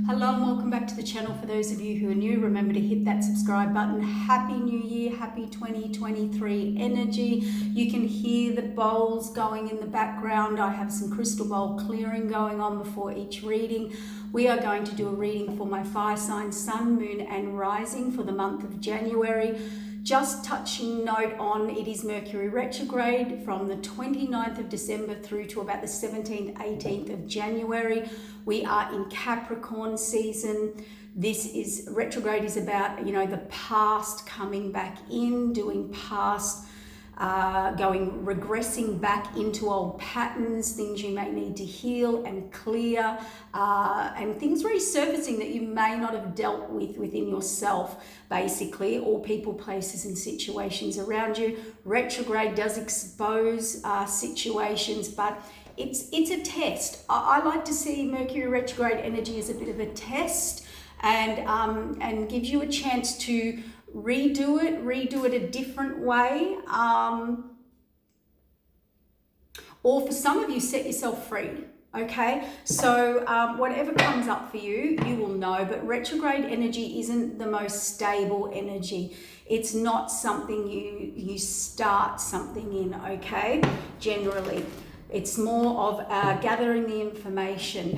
Hello and welcome back to the channel. For those of you who are new, remember to hit that subscribe button. Happy New Year, happy 2023 energy. You can hear the bowls going in the background. I have some crystal bowl clearing going on before each reading. We are going to do a reading for my fire signs, sun, moon and rising for the month of January. Just touching note on, it is Mercury retrograde from the 29th of December through to about the 17th, 18th of January. We are in Capricorn season. This is, retrograde is about, the past coming back in, doing past, regressing back into old patterns, things you may need to heal and clear, and things resurfacing that you may not have dealt with within yourself, basically, or people, places and situations around you. Retrograde does expose situations, but it's a test. I like to see Mercury retrograde energy as a bit of a test, and gives you a chance to redo it a different way, or for some of you, set yourself free. Okay, so whatever comes up for you, you will know, but retrograde energy isn't the most stable energy. It's not something you start something in, okay, generally. It's more of gathering the information.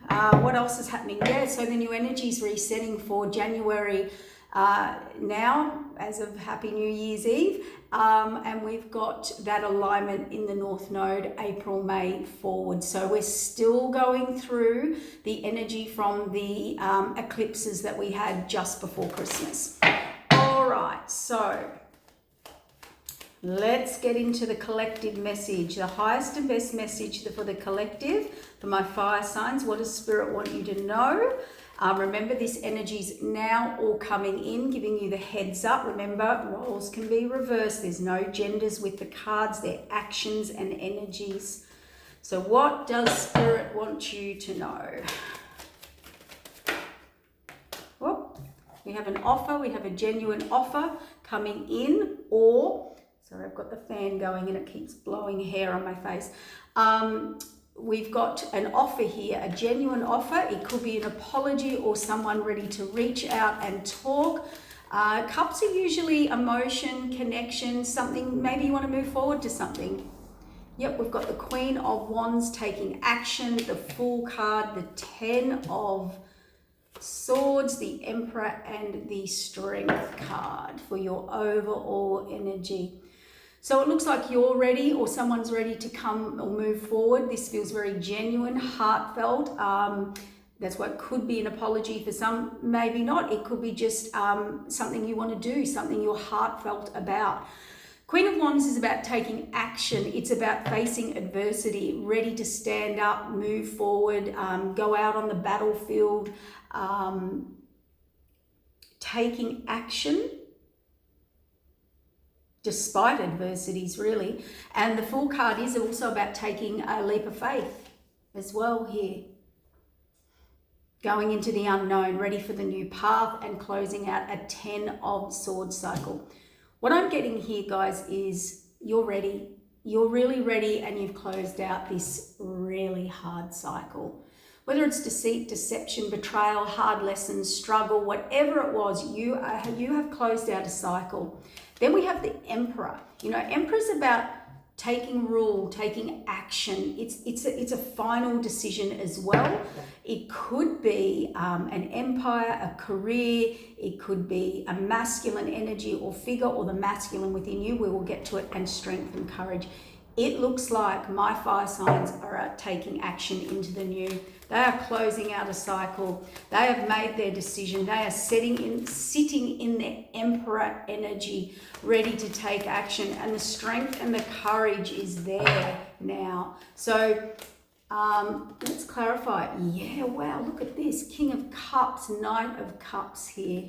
What else is happening? Yeah, so the new energy is resetting for January now, as of Happy New Year's Eve, and we've got that alignment in the North Node April, May forward. So we're still going through the energy from the eclipses that we had just before Christmas. All right, so let's get into the collective message, the highest and best message for the collective, for my fire signs. What does Spirit want you to know? Remember, this energy is now all coming in, giving you the heads up. Remember, roles can be reversed. There's no genders with the cards. They're actions and energies. So what does Spirit want you to know? Well, we have an offer. We have a genuine offer coming in, or, sorry, I've got the fan going and it keeps blowing hair on my face. We've got an offer here, a genuine offer. It could be an apology or someone ready to reach out and talk. Cups are usually emotion, connection, something, maybe you want to move forward to something. Yep, we've got the Queen of Wands taking action, the Fool card, the 10 of Swords, the Emperor, and the Strength card for your overall energy. So it looks like you're ready, or someone's ready to come or move forward. This feels very genuine, heartfelt. That's what could be an apology for some, maybe not. It could be just something you want to do, something you're heartfelt about. Queen of Wands is about taking action. It's about facing adversity, ready to stand up, move forward, go out on the battlefield, taking action despite adversities, really. And the Fool card is also about taking a leap of faith as well here. Going into the unknown, ready for the new path, and closing out a 10 of Swords cycle. What I'm getting here, guys, is you're ready. You're really ready, and you've closed out this really hard cycle. Whether it's deceit, deception, betrayal, hard lessons, struggle, whatever it was, you have closed out a cycle. Then we have the Emperor. Emperor's about taking rule, taking action. It's a final decision as well. It could be an empire, a career. It could be a masculine energy or figure, or the masculine within you. We will get to it. And strength and courage. It looks like my fire signs are taking action into the new. They are closing out a cycle. They have made their decision. They are sitting in their Emperor energy, ready to take action. And the strength and the courage is there now. So let's clarify. Yeah, wow, look at this. King of Cups, Knight of Cups here.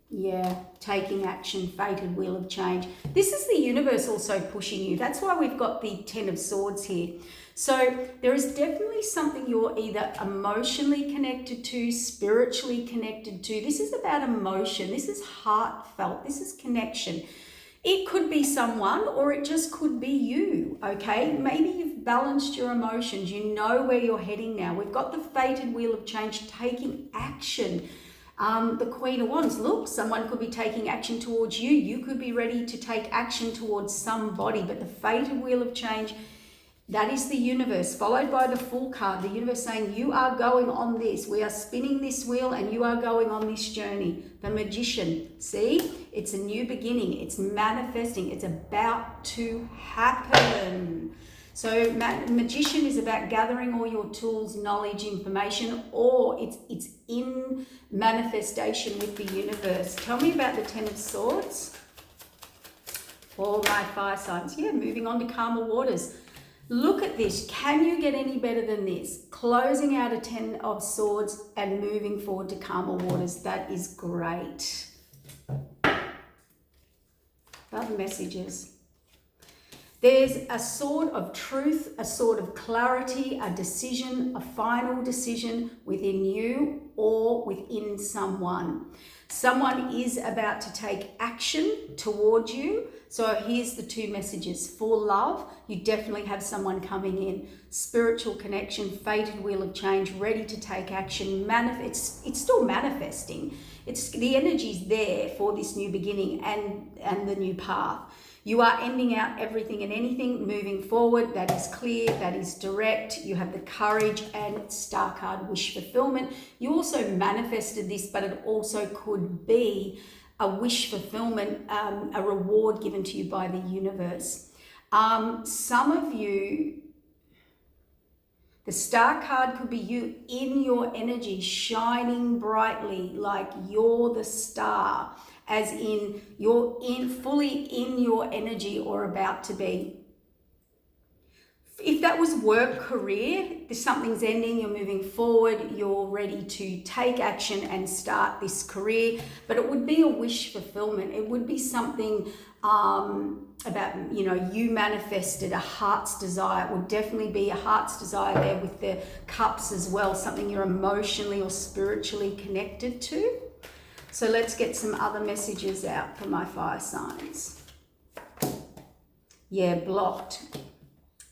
Yeah, taking action, fated wheel of change. This is the universe also pushing you. That's why we've got the 10 of Swords here. So there is definitely something you're either emotionally connected to, spiritually connected to. This is about emotion. This is heartfelt. This is connection. It could be someone, or it just could be you, okay? Maybe you've balanced your emotions. You know where you're heading now. We've got the fated wheel of change, taking action. The Queen of Wands, look, someone could be taking action towards you. You could be ready to take action towards somebody. But the fated wheel of change, that is the universe, followed by the Fool card. The universe saying, you are going on this. We are spinning this wheel and you are going on this journey. The Magician, see? It's a new beginning. It's manifesting. It's about to happen. So Magician is about gathering all your tools, knowledge, information, or it's in manifestation with the universe. Tell me about the Ten of Swords. All my fire signs. Yeah, moving on to calmer waters. Look at this. Can you get any better than this? Closing out a Ten of Swords and moving forward to calmer waters. That is great. Other messages. There's a sword of truth, a sword of clarity, a decision, a final decision within you or within someone. Someone is about to take action towards you. So here's the two messages. For love, you definitely have someone coming in. Spiritual connection, fated wheel of change, ready to take action. It's still manifesting. The energy's there for this new beginning and the new path. You are ending out everything and anything, moving forward. That is clear, that is direct. You have the courage and Star card, wish fulfillment. You also manifested this, but it also could be a wish fulfillment, a reward given to you by the universe. Some of you, the Star card could be you in your energy, shining brightly like you're the star. As in you're fully in your energy or about to be. If that was work, career, something's ending, you're moving forward, you're ready to take action and start this career, but it would be a wish fulfillment. It would be something about, you manifested a heart's desire. It would definitely be a heart's desire there with the cups as well, something you're emotionally or spiritually connected to. So let's get some other messages out for my fire signs. Yeah, blocked.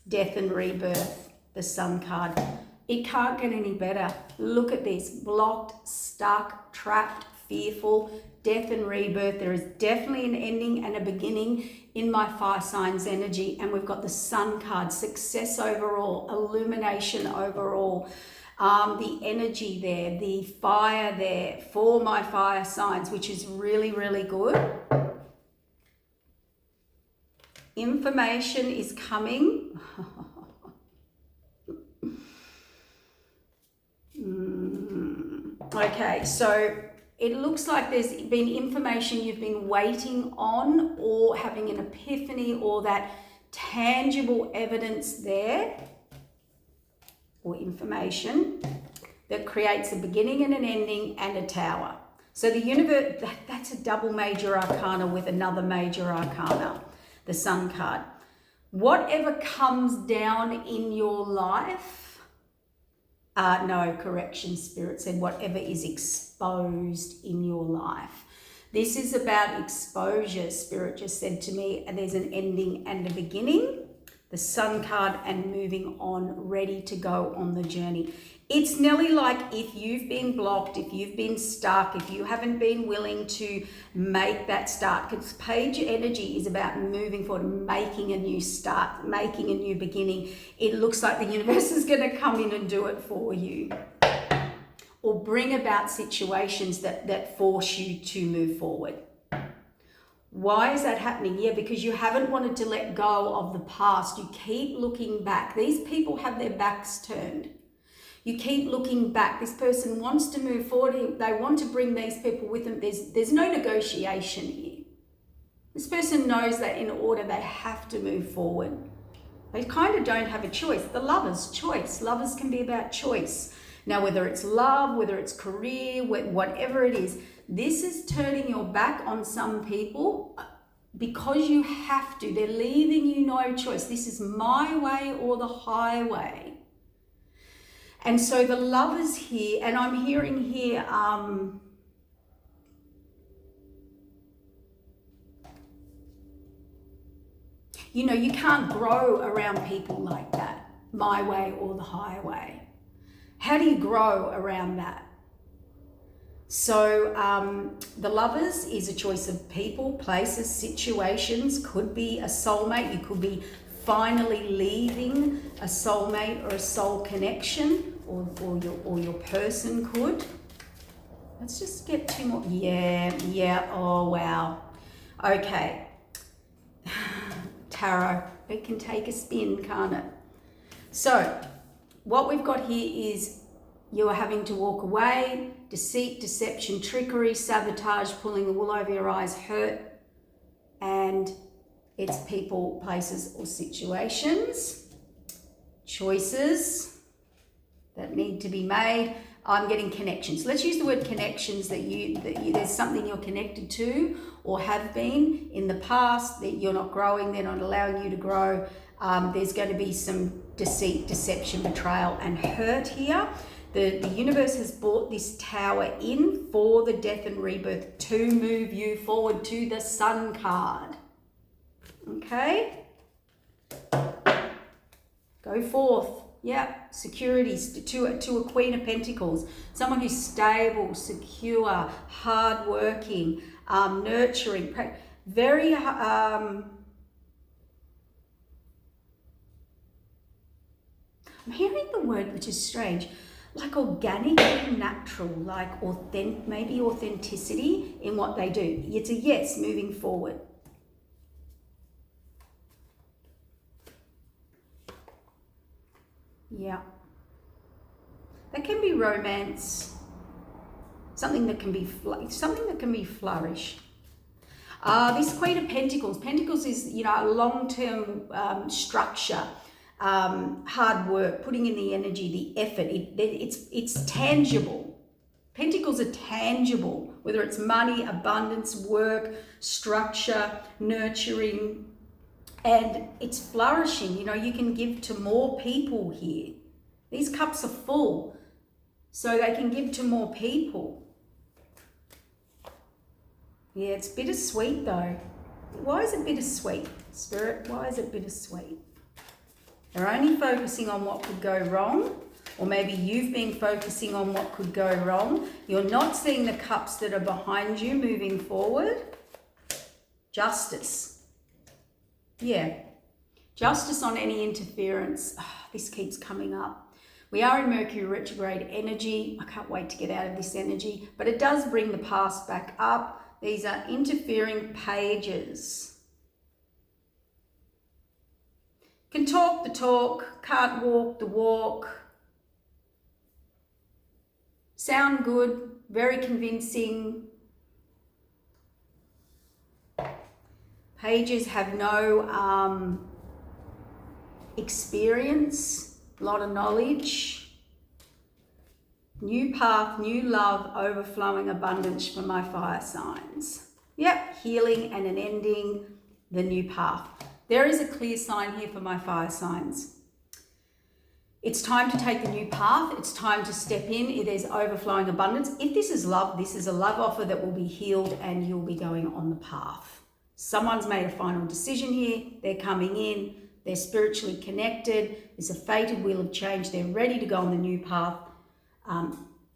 Death and rebirth, the Sun card. It can't get any better. Look at this. Blocked, stuck, trapped, fearful, death and rebirth. There is definitely an ending and a beginning in my fire signs energy. And we've got the Sun card, success overall, illumination overall. The energy there, the fire there for my fire signs, which is really, really good. Information is coming. Okay, so it looks like there's been information you've been waiting on or having an epiphany or that tangible evidence there, or information that creates a beginning and an ending and a tower. So the universe, that's a double major arcana with another major arcana, the Sun card. Whatever comes down in your life, no, correction, Spirit said whatever is exposed in your life. This is about exposure, Spirit just said to me, and there's an ending and a beginning. The Sun card and moving on, ready to go on the journey. It's nearly like if you've been blocked, if you've been stuck, if you haven't been willing to make that start, because page energy is about moving forward, making a new start, making a new beginning. It looks like the universe is going to come in and do it for you, or bring about situations that force you to move forward. Why is that happening? Yeah, because you haven't wanted to let go of the past. You keep looking back. These people have their backs turned. You keep looking back. This person wants to move forward. They want to bring these people with them. There's no negotiation here. This person knows that in order they have to move forward. They kind of don't have a choice. The Lover's choice. Lovers can be about choice. Now, whether it's love, whether it's career, whatever it is, this is turning your back on some people because you have to. They're leaving you no choice. This is my way or the highway. And so the Lover's here, and I'm hearing here, You know, you can't grow around people like that, my way or the highway. How do you grow around that? So the Lovers is a choice of people, places, situations. Could be a soulmate. You could be finally leaving a soulmate or a soul connection, or your person could. Let's just get two more. Yeah. Oh, wow. Okay. Tarot. It can take a spin, can't it? So what we've got here is you are having to walk away. Deceit, deception, trickery, sabotage, pulling the wool over your eyes, hurt. And it's people, places, or situations. Choices that need to be made. I'm getting connections. Let's use the word connections, that there's something you're connected to or have been in the past, that you're not growing, they're not allowing you to grow. There's going to be some deceit, deception, betrayal, and hurt here. The universe has brought this tower in for the death and rebirth to move you forward to the Sun card. Okay? Go forth. Yeah, securities to a Queen of Pentacles. Someone who's stable, secure, hardworking, nurturing, very I'm hearing the word, which is strange, like organically natural, like maybe authenticity in what they do. It's a yes, moving forward. Yeah. That can be romance, something that can be flourish. This Queen of Pentacles. Pentacles is, you know, a long-term structure. Hard work, putting in the energy, the effort. It's tangible. Pentacles are tangible, whether it's money, abundance, work, structure, nurturing, and it's flourishing. You know, you can give to more people here. These cups are full, so they can give to more people. Yeah, it's bittersweet though. Why is it bittersweet, Spirit? Why is it bittersweet? They're only focusing on what could go wrong, or maybe you've been focusing on what could go wrong. You're not seeing the cups that are behind you moving forward. Justice. Yeah. Justice on any interference. Oh, this keeps coming up. We are in Mercury retrograde energy. I can't wait to get out of this energy, but it does bring the past back up. These are interfering pages. Can talk the talk, can't walk the walk. Sound good, very convincing. Pages have no experience, a lot of knowledge. New path, new love, overflowing abundance for my fire signs. Yep, healing and an ending, the new path. There is a clear sign here for my fire signs. It's time to take the new path. It's time to step in. There's overflowing abundance. If this is love, this is a love offer that will be healed and you'll be going on the path. Someone's made a final decision here. They're coming in. They're spiritually connected. There's a fated wheel of change. They're ready to go on the new path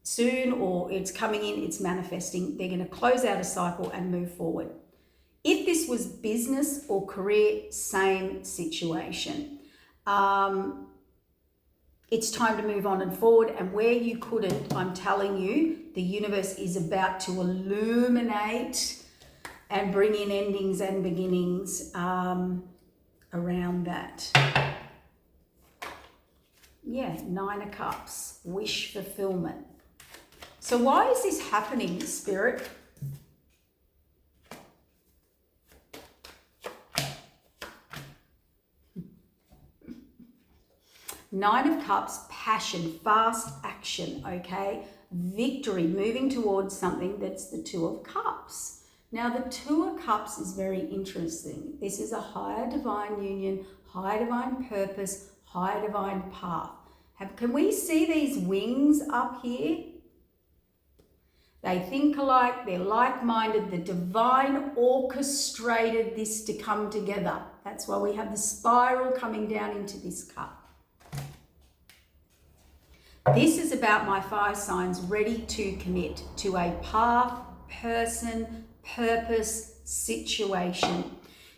soon, or it's coming in, it's manifesting. They're going to close out a cycle and move forward. If this was business or career, same situation. It's time to move on and forward, and where you couldn't, I'm telling you, the universe is about to illuminate and bring in endings and beginnings around that. Yeah, 9 of Cups, wish fulfillment. So why is this happening, Spirit? Nine of Cups, passion, fast action, okay? Victory, moving towards something. That's the Two of Cups. Now, the Two of Cups is very interesting. This is a higher divine union, higher divine purpose, higher divine path. Can we see these wings up here? They think alike, they're like-minded. The divine orchestrated this to come together. That's why we have the spiral coming down into this cup. This is about my fire signs ready to commit to a path, person, purpose, situation.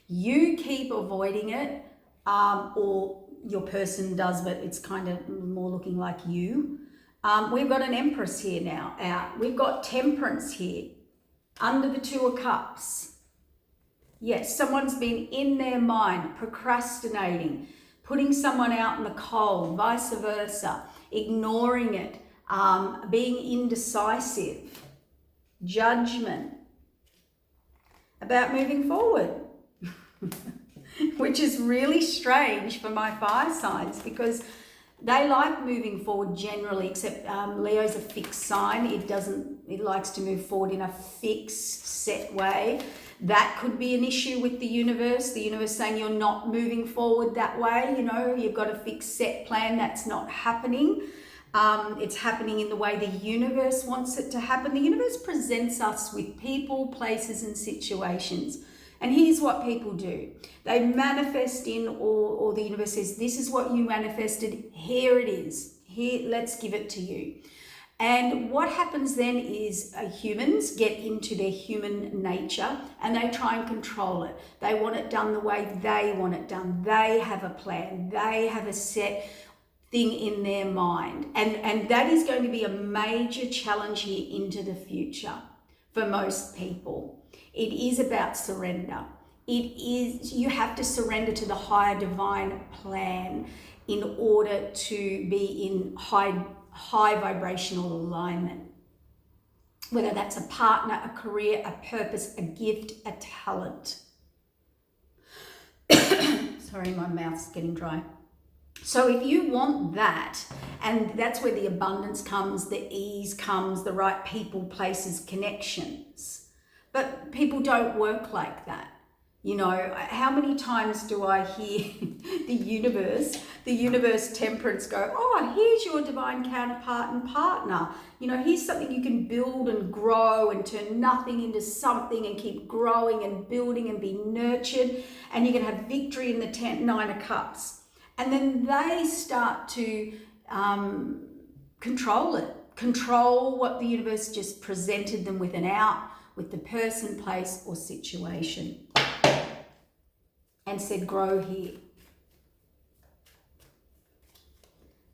You keep avoiding it, or your person does, but it's kind of more looking like you. We've got an Empress here now out. We've got Temperance here under the Two of Cups. Yes, someone's been in their mind, procrastinating, putting someone out in the cold, vice versa, ignoring it, being indecisive, judgment, about moving forward, which is really strange for my fire signs because they like moving forward generally, except Leo's a fixed sign. It likes to move forward in a fixed, set way. That could be an issue with the universe saying you're not moving forward that way. You know, you've got a fixed set plan. That's not happening. It's happening in the way the universe wants it to happen. The universe presents us with people, places, and situations. And here's what people do. They manifest in, or the universe says, this is what you manifested. Here it is. Here, let's give it to you. And what happens then is humans get into their human nature and they try and control it. They want it done the way they want it done. They have a plan. They have a set thing in their mind. And that is going to be a major challenge here into the future for most people. It is about surrender. You have to surrender to the higher divine plan in order to be in high vibrational alignment. Whether that's a partner, a career, a purpose, a gift, a talent. Sorry, my mouth's getting dry. So if you want that, and that's where the abundance comes, the ease comes, the right people, places, connections. But people don't work like that. You know, how many times do I hear the universe temperance go, oh, here's your divine counterpart and partner. You know, here's something you can build and grow and turn nothing into something and keep growing and building and be nurtured. And you can have victory in the Nine of Cups. And then they start to control it, control what the universe just presented them with with the person, place, or situation. And said, grow here.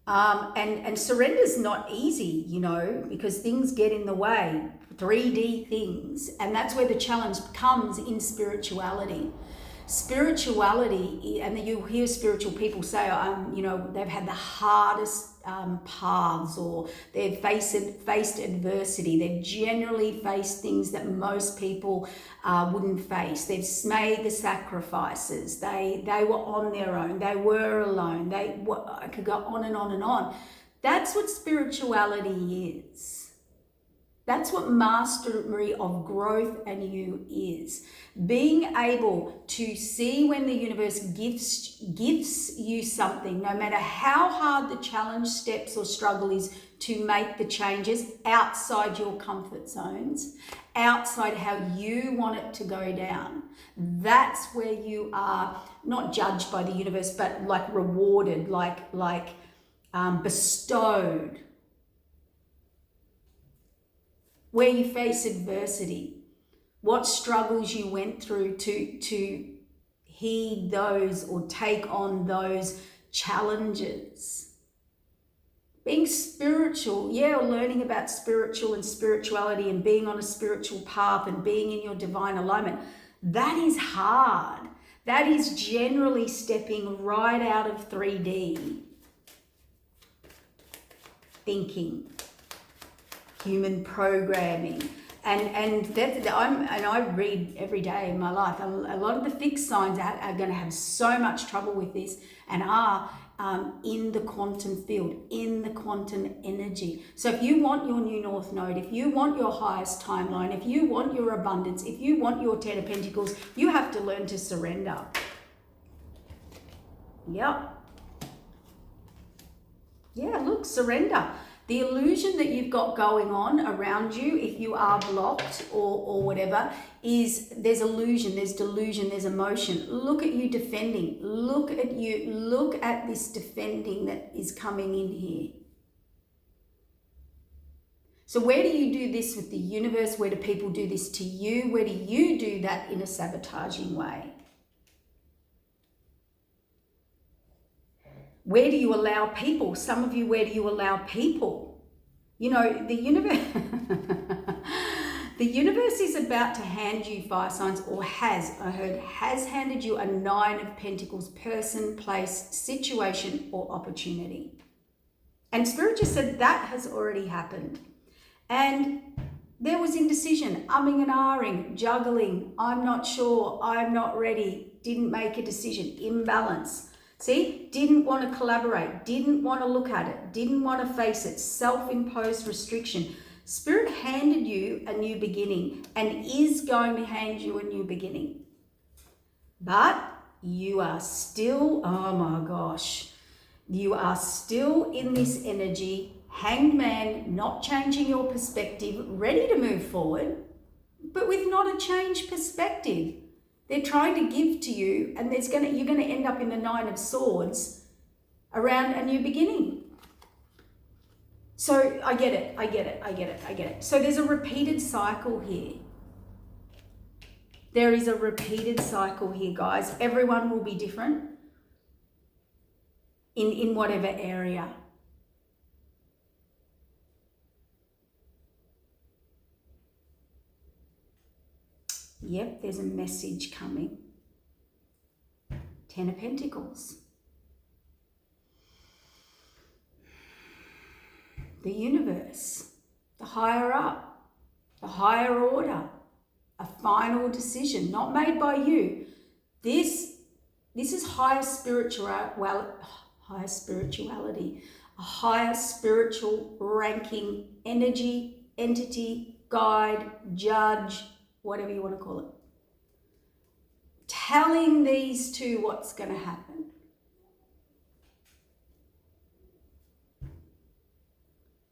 And surrender's not easy, you know, because things get in the way, 3D things. And that's where the challenge comes in spirituality. Spirituality, and you hear spiritual people say, you know, they've had the hardest paths, or they've faced adversity. They've generally faced things that most people wouldn't face. They've made the sacrifices. They were on their own. They were alone. I could go on and on and on. That's what spirituality is. That's what mastery of growth and you is. Being able to see when the universe gives you something, no matter how hard the challenge, steps, or struggle is to make the changes outside your comfort zones, outside how you want it to go down. That's where you are not judged by the universe, but like rewarded, like bestowed. Where you face adversity, what struggles you went through to heed those or take on those challenges. Being spiritual, or learning about spiritual and spirituality and being on a spiritual path and being in your divine alignment, that is hard. That is generally stepping right out of 3D thinking. Human programming, and I read every day in my life. A lot of the fixed signs are going to have so much trouble with this, and are in the quantum field, in the quantum energy. So if you want your new North Node, if you want your highest timeline, if you want your abundance, if you want your 10 of Pentacles, you have to learn to surrender. Yep. Yeah, look, surrender. The illusion that you've got going on around you, if you are blocked or whatever, is there's illusion, there's delusion, there's emotion. Look at you defending. Look at you. Look at this defending that is coming in here. So where do you do this with the universe? Where do people do this to you? Where do you do that in a sabotaging way? Where do you allow people? Some of you, where do you allow people? You know, the universe, the universe is about to hand you fire signs, or has handed you a 9 of Pentacles, person, place, situation, or opportunity. And Spirit just said that has already happened. And there was indecision, umming and ahhing, juggling, I'm not sure, I'm not ready, didn't make a decision, imbalance. See, didn't want to collaborate, didn't want to look at it, didn't want to face it, self-imposed restriction. Spirit handed you a new beginning and is going to hand you a new beginning. But you are still, oh my gosh, you are still in this energy, hanged man, not changing your perspective, ready to move forward, but with not a changed perspective. They're trying to give to you, and you're going to end up in the 9 of Swords around a new beginning. So I get it. So there's a repeated cycle here. There is a repeated cycle here, guys. Everyone will be different in whatever area. Yep, there's a message coming. 10 of Pentacles. The universe, the higher up, the higher order, a final decision, not made by you. This is higher spirituality, a higher spiritual ranking, energy, entity, guide, judge, whatever you want to call it. Telling these two what's going to happen.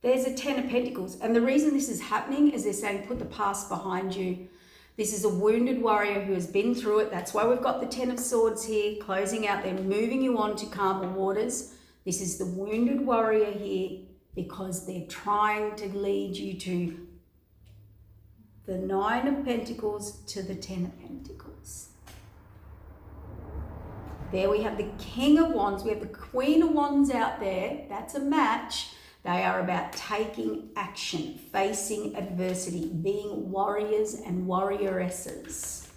There's a 10 of Pentacles. And the reason this is happening is they're saying put the past behind you. This is a wounded warrior who has been through it. That's why we've got the 10 of Swords here, closing out. They're moving you on to calmer waters. This is the wounded warrior here because they're trying to lead you to the 9 of Pentacles to the 10 of Pentacles. There we have the King of Wands. We have the Queen of Wands out there. That's a match. They are about taking action, facing adversity, being warriors and warrioresses.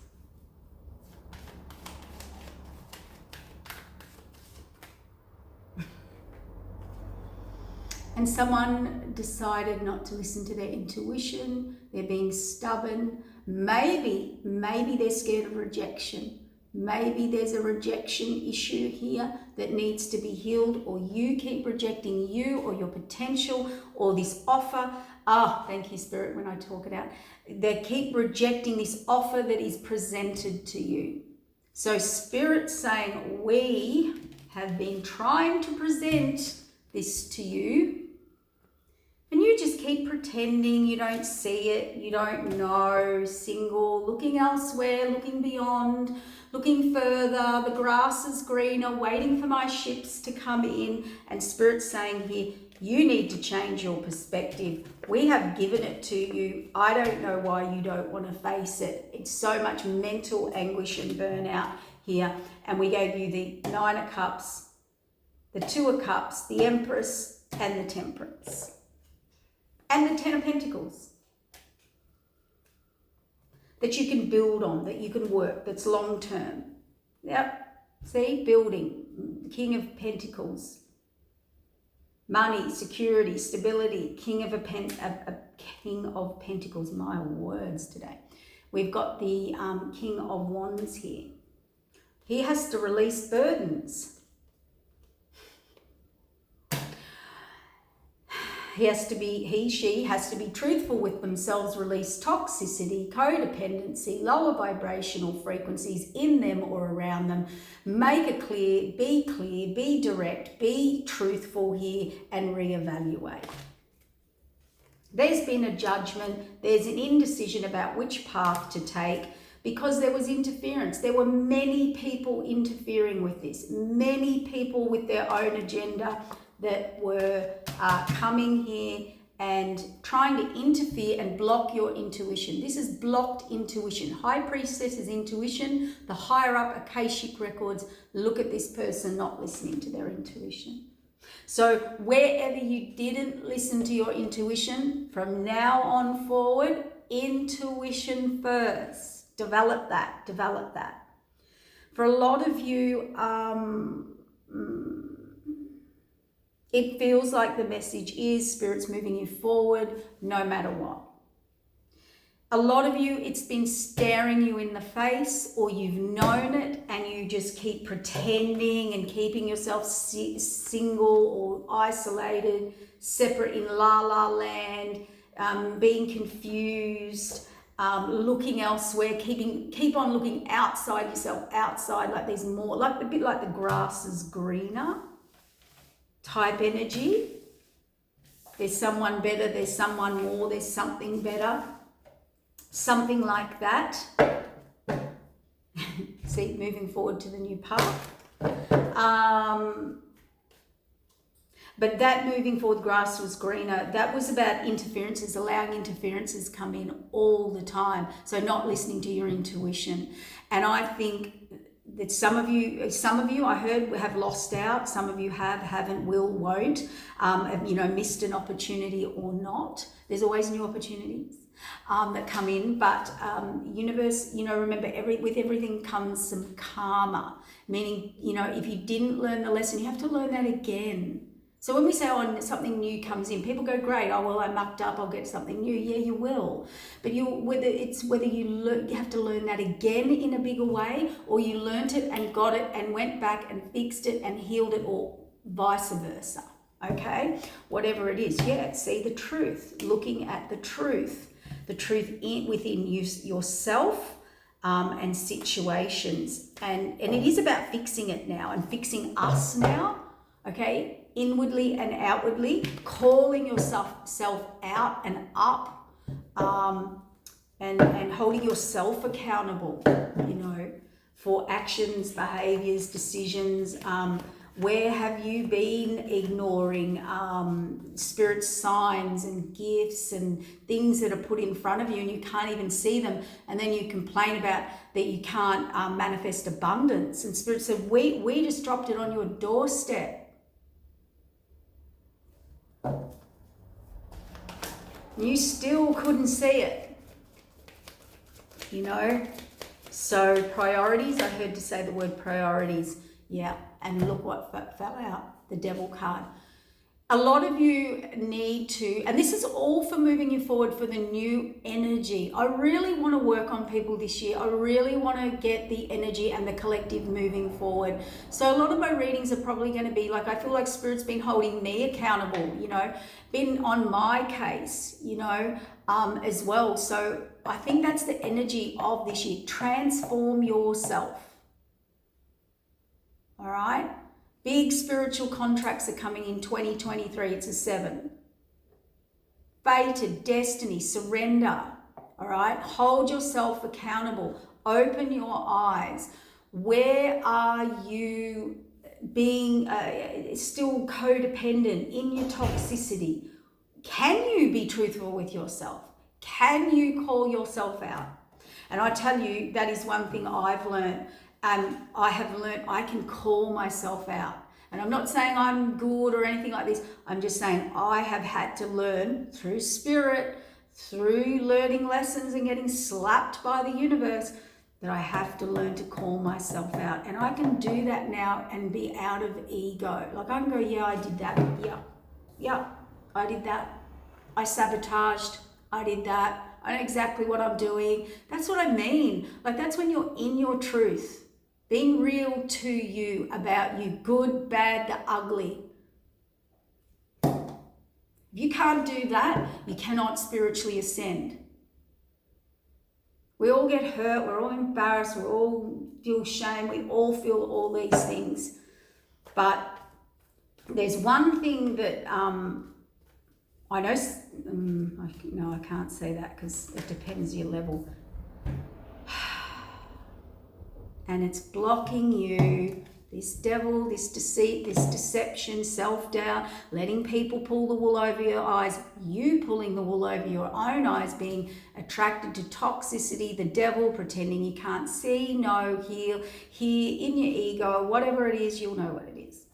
And someone decided not to listen to their intuition. They're being stubborn. Maybe they're scared of rejection. Maybe there's a rejection issue here that needs to be healed, or you keep rejecting you or your potential or this offer. Thank you, Spirit, when I talk it out. They keep rejecting this offer that is presented to you. So Spirit's saying, we have been trying to present this to you, and you just keep pretending you don't see it, you don't know, single, looking elsewhere, looking beyond, looking further, the grass is greener, waiting for my ships to come in. And Spirit's saying here, you need to change your perspective. We have given it to you. I don't know why you don't want to face it. It's so much mental anguish and burnout here. And we gave you the 9 of Cups, the 2 of Cups, the Empress, and the Temperance. And the 10 of Pentacles. That you can build on, that you can work, that's long term. Yep, see, building, King of Pentacles. Money, security, stability, King of Pentacles, my words today. We've got the King of Wands here. He has to release burdens. She has to be truthful with themselves, release toxicity, codependency, lower vibrational frequencies in them or around them. Make it clear, be direct, be truthful here, and reevaluate. There's been a judgment. There's an indecision about which path to take because there was interference. There were many people interfering with this, many people with their own agenda that were coming here and trying to interfere and block your intuition. This is blocked intuition. High Priestess is intuition. The higher up Akashic records look at this person not listening to their intuition. So wherever you didn't listen to your intuition, from now on forward, intuition first. Develop that, develop that. For a lot of you, it feels like the message is Spirit's moving you forward no matter what. A lot of you, it's been staring you in the face, or you've known it and you just keep pretending and keeping yourself single or isolated, separate in la la land, being confused, looking elsewhere, keep on looking outside yourself, outside, like there's more, like a bit like the grass is greener type energy. There's someone better, there's someone more, there's something better. Something like that. See, moving forward to the new path. But that moving forward, grass was greener, that was about interferences, allowing interferences come in all the time. So not listening to your intuition. And I think that some of you I heard have lost out. Some of you haven't, will, won't, have, missed an opportunity or not. There's always new opportunities that come in, but universe, remember, with everything comes some karma, meaning, if you didn't learn the lesson, you have to learn that again. So when we say, something new comes in, people go, great, I mucked up, I'll get something new. Yeah, you will. But whether you have to learn that again in a bigger way, or you learnt it and got it and went back and fixed it and healed it, or vice versa. Okay? Whatever it is. Yeah, see the truth, looking at the truth within yourself and situations. And it is about fixing it now and fixing us now. Okay? Inwardly and outwardly, calling yourself out and up, and holding yourself accountable, for actions, behaviors, decisions. Where have you been ignoring spirit signs and gifts and things that are put in front of you and you can't even see them, and then you complain about that you can't manifest abundance, and Spirit said, we just dropped it on your doorstep. You still couldn't see it, So priorities, I heard to say the word priorities. Yeah, and look what fell out, the Devil card. A lot of you need to, and this is all for moving you forward for the new energy. I really want to work on people this year. I really want to get the energy and the collective moving forward. So a lot of my readings are probably going to be like, I feel like Spirit's been holding me accountable, been on my case, as well. So I think that's the energy of this year. Transform yourself. All right? Big spiritual contracts are coming in 2023. It's a 7. Fated, destiny, surrender. All right? Hold yourself accountable. Open your eyes. Where are you being still codependent in your toxicity? Can you be truthful with yourself? Can you call yourself out? And I tell you, that is one thing I've learned. I have learned I can call myself out. And I'm not saying I'm good or anything like this. I'm just saying I have had to learn through Spirit, through learning lessons and getting slapped by the universe, that I have to learn to call myself out. And I can do that now and be out of ego. Like I can go, yeah, I did that. Yeah, I did that. I sabotaged. I did that. I know exactly what I'm doing. That's what I mean. Like that's when you're in your truth. Being real to you, about you, good, bad, the ugly. If you can't do that, you cannot spiritually ascend. We all get hurt, we're all embarrassed, we all feel shame, we all feel all these things. But there's one thing that I know, no, I can't say that because it depends your level. And it's blocking you. This devil, this deceit, this deception, self-doubt, letting people pull the wool over your eyes, you pulling the wool over your own eyes, being attracted to toxicity, the devil, pretending you can't see, know, hear in your ego, whatever it is, you'll know what it is.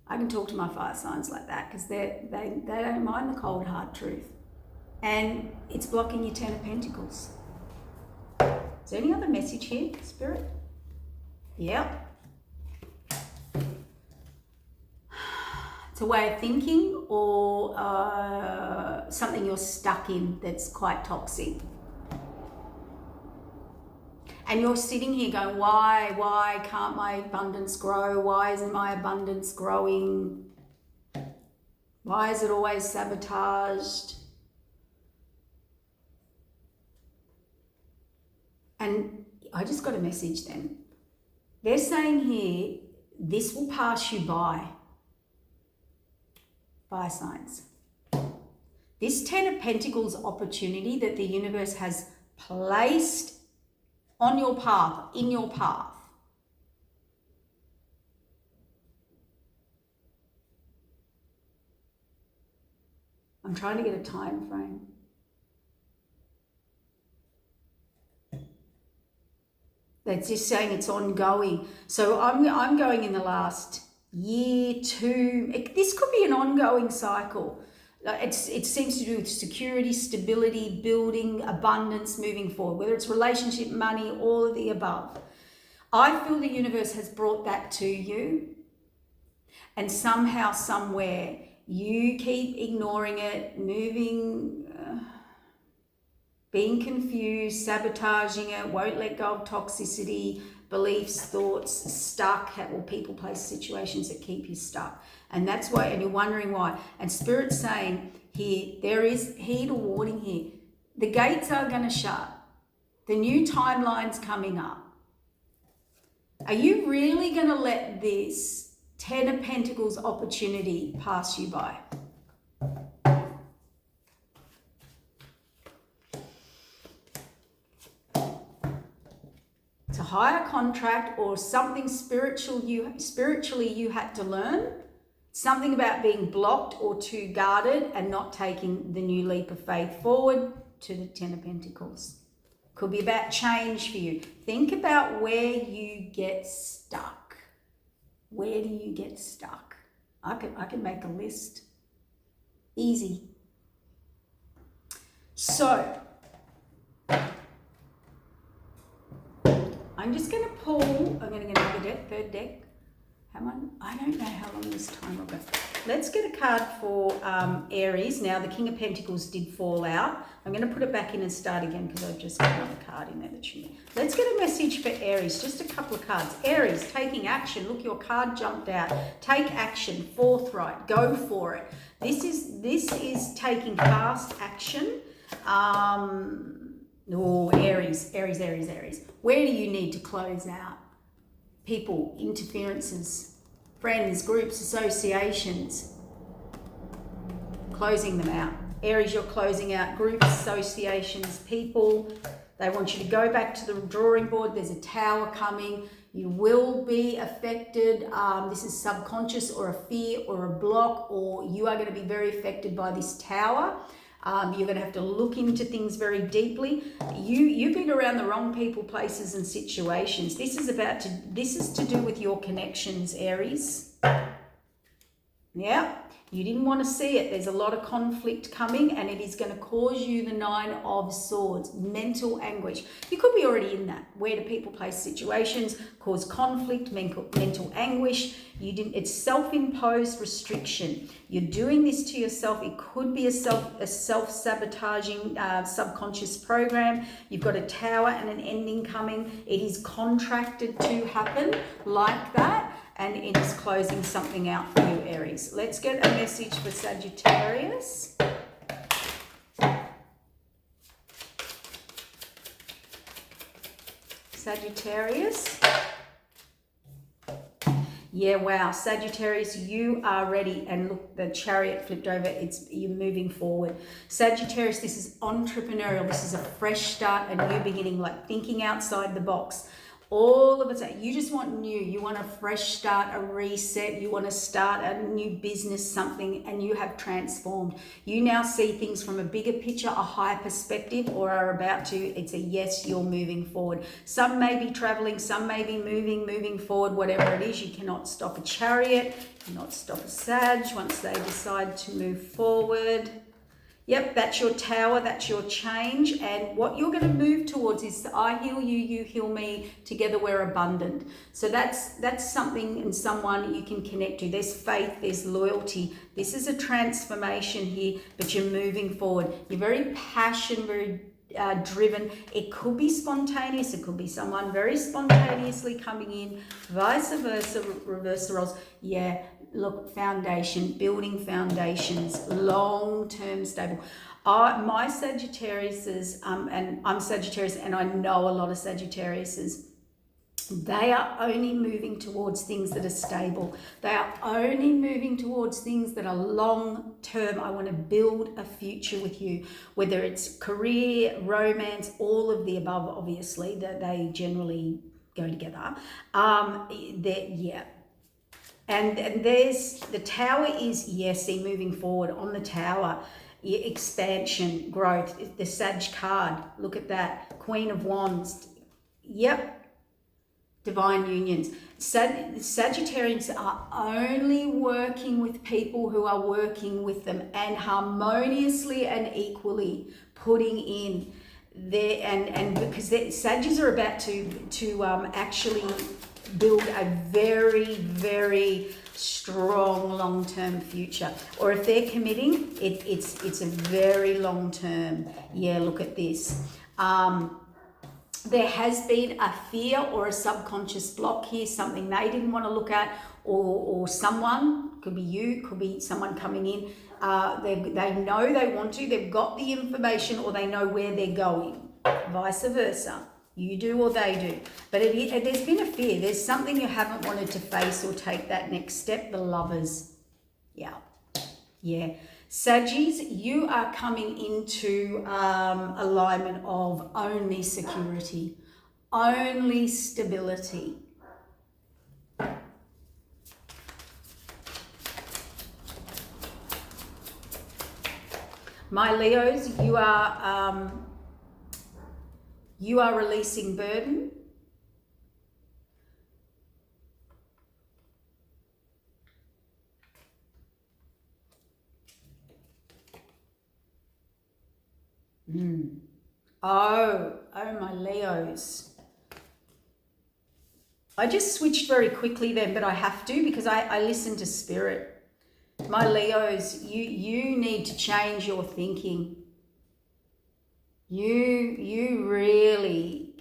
I can talk to my fire signs like that because they don't mind the cold, hard truth. And it's blocking your Ten of Pentacles. Is there any other message here, Spirit? Yep. It's a way of thinking or something you're stuck in that's quite toxic. And you're sitting here going, why can't my abundance grow? Why isn't my abundance growing? Why is it always sabotaged? And I just got a message then. They're saying here, this will pass you by. Fire signs. This Ten of Pentacles opportunity that the universe has placed on your path, in your path. I'm trying to get a time frame. That's just saying it's ongoing. So I'm going in the last year, two. This could be an ongoing cycle. It seems to do with security, stability, building, abundance, moving forward, whether it's relationship, money, all of the above. I feel the universe has brought that to you, and somehow, somewhere, you keep ignoring it, moving, being confused, sabotaging it, won't let go of toxicity, beliefs, thoughts, stuck, or people, place, situations that keep you stuck. And that's why, and you're wondering why. And Spirit's saying here, there is heed or warning here. The gates are going to shut. The new timeline's coming up. Are you really going to let this Ten of Pentacles opportunity pass you by? It's a higher contract or something spiritually you had to learn. Something about being blocked or too guarded and not taking the new leap of faith forward to the Ten of Pentacles. Could be about change for you. Think about where you get stuck. Where do you get stuck? I can make a list. Easy. So, I'm just going to pull, I'm going to get another deck, third deck. I don't know how long this time will go. Let's get a card for Aries. Now, the King of Pentacles did fall out. I'm going to put it back in and start again because I've just got another card in there that you need. Let's get a message for Aries. Just a couple of cards. Aries, taking action. Look, your card jumped out. Take action. Forthright. Go for it. This is taking fast action. Aries. Where do you need to close out? People, interferences, friends, groups, associations. Closing them out. Aries, you're closing out groups, associations, people. They want you to go back to the drawing board. There's a tower coming. You will be affected. This is subconscious or a fear or a block, or you are going to be very affected by this tower. You're going to have to look into things very deeply. You've been around the wrong people, places, and situations. This is to do with your connections, Aries. Yeah, you didn't want to see it. There's a lot of conflict coming, and it is going to cause you the Nine of Swords, mental anguish. You could be already in that. Where do people, place, situations cause conflict, mental anguish? It's self-imposed restriction. You're doing this to yourself. It could be a self-sabotaging subconscious program. You've got a tower and an ending coming. It is contracted to happen like that. And it is closing something out for you, Aries. Let's get a message for Sagittarius. Yeah, wow. Sagittarius, you are ready. And look, the Chariot flipped over. You're moving forward. Sagittarius, this is entrepreneurial. This is a fresh start, a new beginning, like thinking outside the box. All of it, you just want new. You want a fresh start, a reset. You want to start a new business, something, and you have transformed. You now see things from a bigger picture, a higher perspective, or are about to. It's a yes, you're moving forward. Some may be traveling, some may be moving forward, whatever it is. You cannot stop a Chariot, you cannot stop a Sag once they decide to move forward. Yep, that's your Tower, that's your change. And what you're going to move towards is I heal you, you heal me, together we're abundant. So that's something and someone you can connect to. There's faith, there's loyalty. This is a transformation here, but you're moving forward. You're very passionate, very driven. It could be spontaneous. It could be someone very spontaneously coming in, vice versa, reverse the roles. Yeah, look, foundation, building foundations, long-term stable. My Sagittariuses, and I'm Sagittarius, and I know a lot of Sagittariuses, they are only moving towards things that are stable. They are only moving towards things that are long term. I want to build a future with you, whether it's career, romance, all of the above, obviously, that they generally go together. Yeah. And there's the Tower is, yes, see, moving forward on the Tower, expansion, growth. The Sag card, look at that. Queen of Wands. Yep. Divine unions. Sagittarians are only working with people who are working with them and harmoniously and equally putting in their, and because Sagittarians are about to actually build a very, very strong long-term future. Or if they're committing, it's a very long-term. Yeah, look at this. There has been a fear or a subconscious block here, something they didn't want to look at, or someone, could be you, could be someone coming in, they know they want to, they've got the information, or they know where they're going, vice versa. You do or they do. But there's been a fear. There's something you haven't wanted to face or take that next step. The Lovers. Yeah. Yeah. Saggies, you are coming into alignment of only security, only stability. My Leos, you are releasing burden. Oh, my Leos. I just switched very quickly then, but I have to because I listen to spirit. My Leos, you need to change your thinking. You really,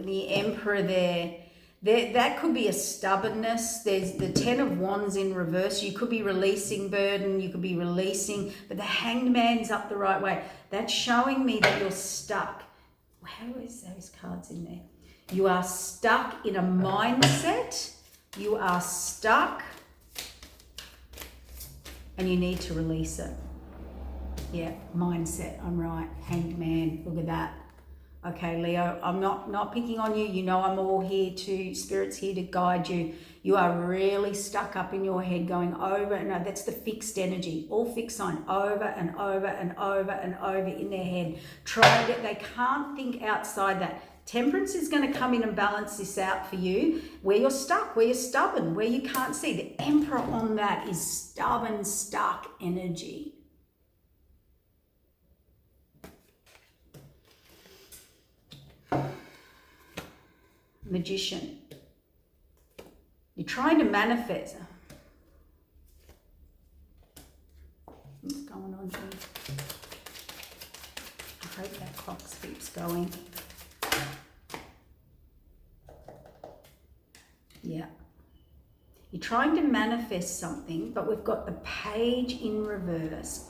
the Emperor there, that could be a stubbornness. There's the Ten of Wands in reverse. You could be releasing burden. You could be releasing, but the Hanged Man's up the right way. That's showing me that you're stuck. How is those cards in there? You are stuck in a mindset. You are stuck, and you need to release it. Yeah, mindset. I'm right. Hanged Man. Look at that. Okay, Leo, I'm not picking on you. You know I'm all here to, Spirit's here to guide you. You are really stuck up in your head going over and over. That's the fixed energy. All fixed sign. Over and over and over and over in their head. They can't think outside that. Temperance is going to come in and balance this out for you. Where you're stuck, where you're stubborn, where you can't see. The Emperor on that is stubborn, stuck energy. Magician. You're trying to manifest. What's going on here? I hope that clock keeps going. Yeah. You're trying to manifest something, but we've got the Page in reverse.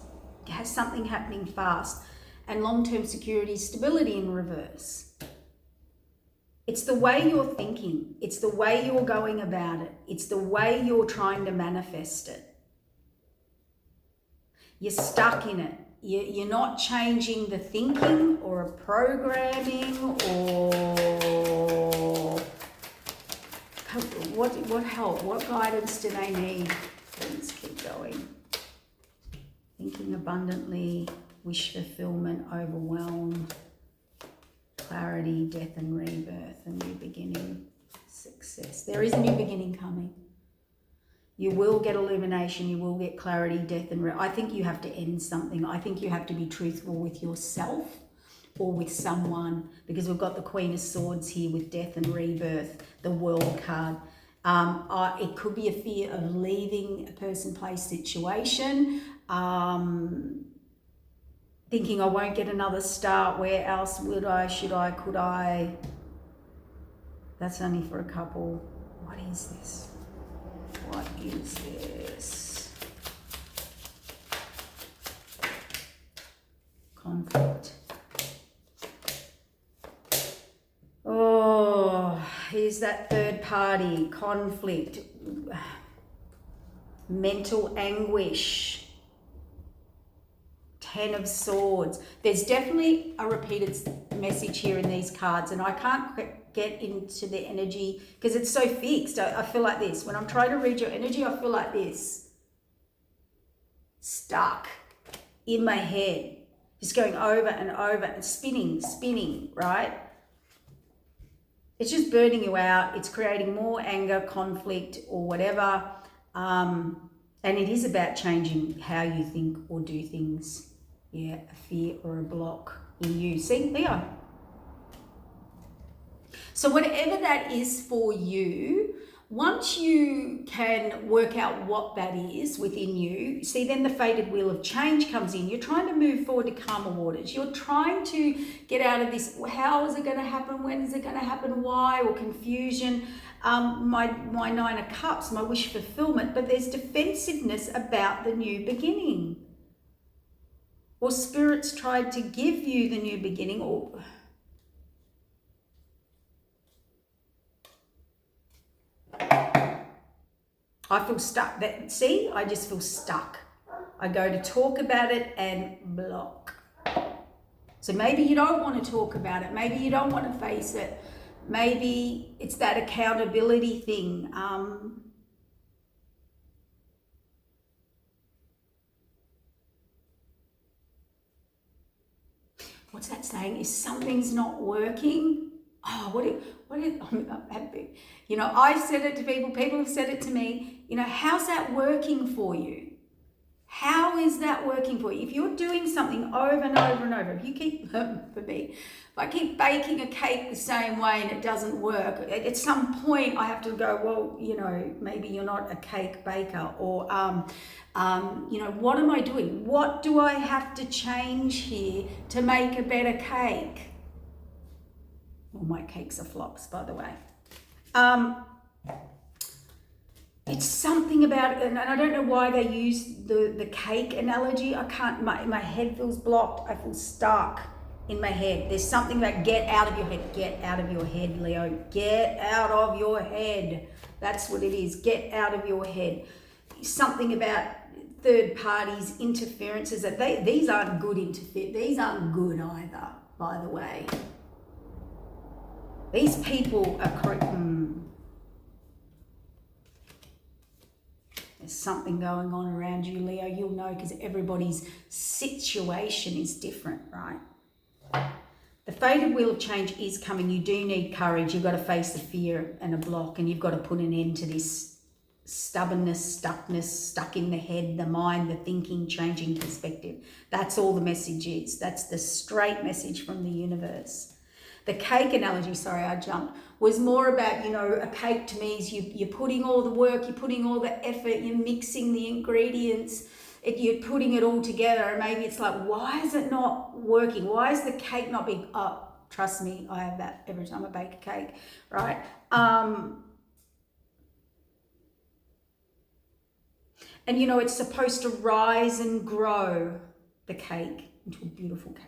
It has something happening fast. And long-term security, stability in reverse. It's the way you're thinking. It's the way you're going about it. It's the way you're trying to manifest it. You're stuck in it. You're not changing the thinking or a programming or what help? What guidance do they need? Let's keep going. Thinking abundantly, wish fulfillment, overwhelm, clarity, death and rebirth, a new beginning, success. There is a new beginning coming. You will get illumination, you will get clarity, death and rebirth. I think you have to end something. I think you have to be truthful with yourself or with someone, because we've got the Queen of Swords here with death and rebirth, the World card. It could be a fear of leaving a person, place, situation, thinking I won't get another start, where else would I, should I, could I? That's only for a couple. What is this? What is this? Conflict. Oh, here's that third party, conflict, mental anguish, 10 of Swords. There's definitely a repeated message here in these cards, and I can't get into the energy because it's so fixed. I feel like this. When I'm trying to read your energy, I feel like this. Stuck in my head. Just going over and over and spinning, right? It's just burning you out. It's creating more anger, conflict, or whatever. And it is about changing how you think or do things. Yeah, a fear or a block in you. See, Leo. So whatever that is for you, once you can work out what that is within you, see, then the fated wheel of change comes in. You're trying to move forward to calmer waters. You're trying to get out of this, how is it going to happen? When is it going to happen? Why? Or confusion. My 9 of Cups, my wish fulfillment, but there's defensiveness about the new beginning. Or spirits tried to give you the new beginning, or I feel stuck. See, I just feel stuck. I go to talk about it and block. So maybe you don't want to talk about it. Maybe you don't want to face it. Maybe it's that accountability thing. What's that saying? If something's not working, you know, I've said it to people have said it to me, you know, how's that working for you? How is that working for you? If you're doing something over and over and over, if you keep, for me, if I keep baking a cake the same way and it doesn't work, at some point I have to go, well, you know, maybe you're not a cake baker, or, you know, what am I doing? What do I have to change here to make a better cake? All my cakes are flops, by the way. It's something about, and I don't know why they use the cake analogy. I can't, my head feels blocked. I feel stuck in my head. There's something about get out of your head. Get out of your head, Leo. Get out of your head. That's what it is. Get out of your head. Something about third parties, interferences. These aren't good These aren't good either, by the way. These people are there's something going on around you, Leo. You'll know because everybody's situation is different, right? The fated wheel of change is coming. You do need courage. You've got to face the fear and a block, and you've got to put an end to this stubbornness, stuckness, stuck in the head, the mind, the thinking, changing perspective. That's all the message is. That's the straight message from the universe. The cake analogy, sorry, I jumped, was more about, you know, a cake to me is you're putting all the work, you're putting all the effort, you're mixing the ingredients, you're putting it all together, and maybe it's like, why is it not working? Why is the cake not being, oh, trust me, I have that every time I bake a cake, right? And, you know, it's supposed to rise and grow, the cake, into a beautiful cake.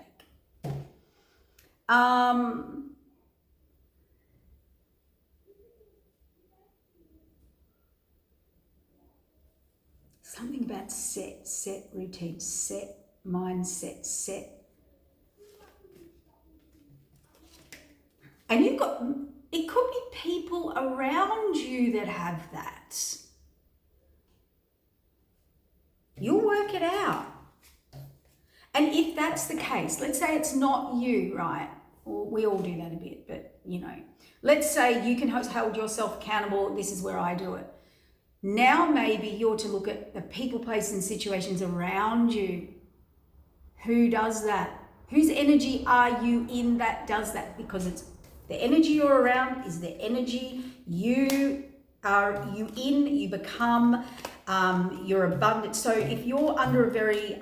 Something about set routine, set mindset, set. And you've got, it could be people around you that have that. You'll work it out. And if that's the case, let's say it's not you, right? Well, we all do that a bit, but you know, let's say you can hold yourself accountable. This is where I do it. Now maybe you're to look at the people, places, and situations around you. Who does that? Whose energy are you in that does that? Because it's the energy you're around is the energy you become, you're abundant. So if you're under a very,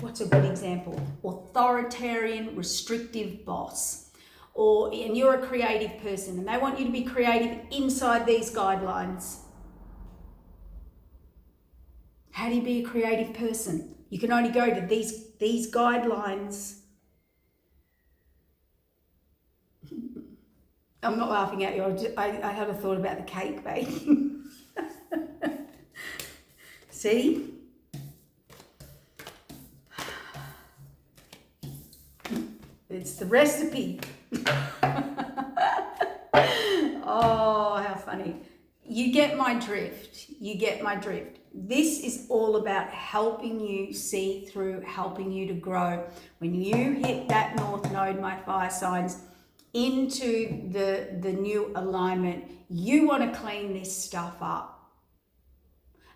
what's a good example? Authoritarian, restrictive boss, and you're a creative person and they want you to be creative inside these guidelines. How do you be a creative person? You can only go to these guidelines. I'm not laughing at you. I had a thought about the cake baking. See? It's the recipe. Oh, how funny. You get my drift. You get my drift. This is all about helping you see through, helping you to grow. When you hit that North Node, my fire signs, into the new alignment, you want to clean this stuff up.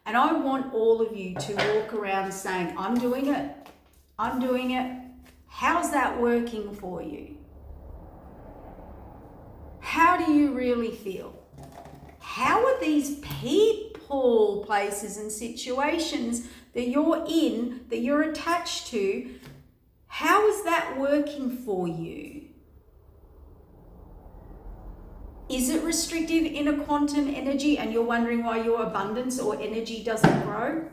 And I want all of you to walk around saying, I'm doing it. I'm doing it. How's that working for you? How do you really feel? How are these people, places, and situations that you're in, that you're attached to, how is that working for you? Is it restrictive in a quantum energy and you're wondering why your abundance or energy doesn't grow?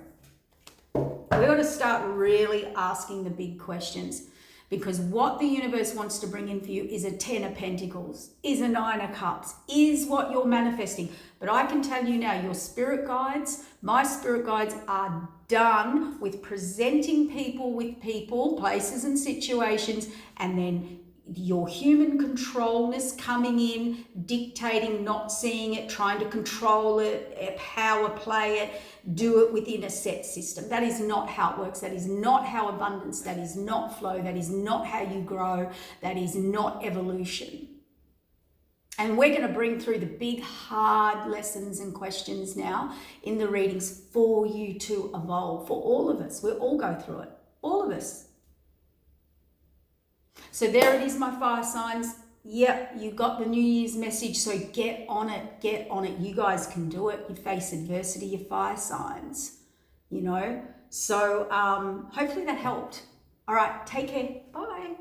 We've got to start really asking the big questions, because what the universe wants to bring in for you is a 10 of Pentacles, is a 9 of Cups, is what you're manifesting. But I can tell you now, your spirit guides, my spirit guides are done with presenting people with people, places and situations, and then your human controlness coming in, dictating, not seeing it, trying to control it, power play it, do it within a set system. That is not how it works. That is not how abundance, that is not flow, that is not how you grow, that is not evolution. And we're going to bring through the big, hard lessons and questions now in the readings for you to evolve, for all of us. We'll all go through it, all of us. So there it is, my fire signs. Yep, you got the New Year's message, so get on it, get on it. You guys can do it. You face adversity, your fire signs, you know. So hopefully that helped. All right, take care. Bye.